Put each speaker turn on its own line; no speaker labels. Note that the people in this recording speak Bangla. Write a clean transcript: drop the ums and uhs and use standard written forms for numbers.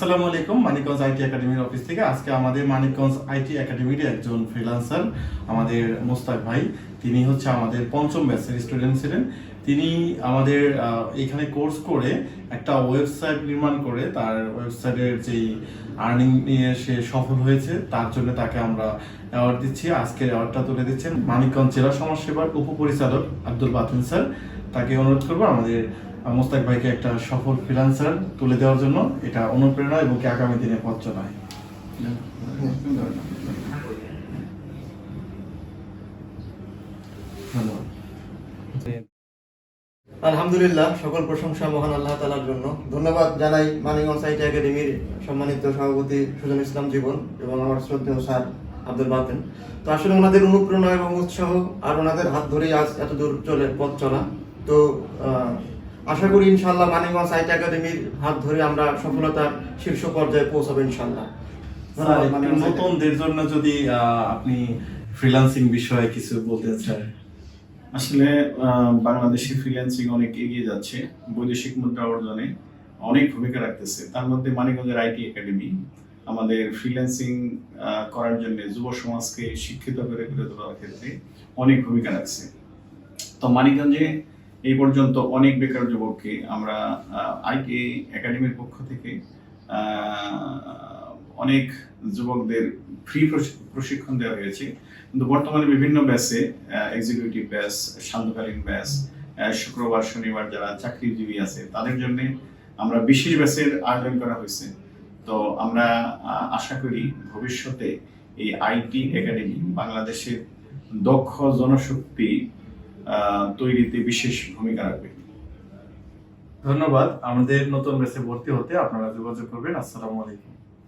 আসসালামু আলাইকুম। মানিকগঞ্জ আইটি একাডেমির অফিস থেকে আজকে আমাদের মানিকগঞ্জ আইটি একাডেমির একজন ফ্রিল্যান্সার আমাদের মোস্তাক ভাই, তিনি হচ্ছে আমাদের পঞ্চম ব্যাচের স্টুডেন্ট ছিলেন। তিনি আমাদের এখানে কোর্স করে একটা ওয়েবসাইট নির্মাণ করে তার ওয়েবসাইটের যেই আর্নিং নিয়ে সে সফল হয়েছে, তার জন্য তাকে আমরা অ্যাওয়ার্ড দিচ্ছি। আজকের অ্যাওয়ার্ডটা তুলে দিচ্ছেন মানিকগঞ্জ জেলা সমাজসেবার উপপরিচালক আব্দুল বাতিন স্যার। তাকে অনুরোধ করবো আমাদের মোস্তাক ভাইকে একটা সফল ফ্রিল্যান্সার তুলে দেওয়ার জন্য। এটা অনুপ্রেরণা এবং আগামী দিনে পথ চলায়। ধন্যবাদ।
আলহামদুলিল্লাহ, সকল প্রশংসা মহান আল্লাহ তাআলার জন্য। ধন্যবাদ জানাই মানিকগঞ্জ আইটি একাডেমির সম্মানিত সভাপতি সুজন ইসলাম জীবন এবং আমার শ্রদ্ধেয় স্যার আব্দুল বাতেন। তো আসলে ওনাদের অনুপ্রেরণা এবং উৎসাহ আর ওনাদের হাত ধরেই আজ এত দূর পথ চলা। তো আশা করি ইনশাআল্লাহ মানিকগঞ্জ আইটি একাডেমির হাত ধরে আমরা সফলতার শীর্ষ পর্যায়ে পৌঁছাবো ইনশাআল্লাহ।
নতুনদের জন্য যদি আপনি ফ্রিল্যান্সিং বিষয়ে কিছু বলতেন স্যার।
আসলে বাংলাদেশে ফ্রিল্যান্সিং অনেক এগিয়ে যাচ্ছে, বৈদেশিক মুদ্রা অর্জনে অনেক ভূমিকা রাখতেছে। তার মধ্যে মানিকগঞ্জের আইটি একাডেমি আমাদের ফ্রিল্যান্সিং করার জন্য যুব সমাজকে শিক্ষিত করে গড়ে তোলার ক্ষেত্রে অনেক ভূমিকা রাখছে। তো মানিকগঞ্জে এই পর্যন্ত অনেক বেকার যুবককে আমরা আইটি একাডেমির পক্ষ থেকে অনেক যুবকদের ফ্রি প্রশিক্ষণ দেওয়া হয়েছে। কিন্তু বর্তমানে বিভিন্ন ব্যাচে, এক্সিকিউটিভ ব্যাচ, সান্ধ্যকালীন ব্যাচ, শুক্রবার শনিবার যারা চাকরিজীবী আছে তাদের জন্য আমরা বিশেষ ব্যাচের আয়োজন করা হয়েছে। তো আমরা আশা করি ভবিষ্যতে এই আইটি একাডেমি বাংলাদেশের দক্ষ জনশক্তি তৈরিতে বিশেষ ভূমিকা রাখবে।
ধন্যবাদ। আমাদের নতুন ব্যাচে ভর্তি হতে আপনারা যোগাযোগ করবেন। আসসালামু আলাইকুম।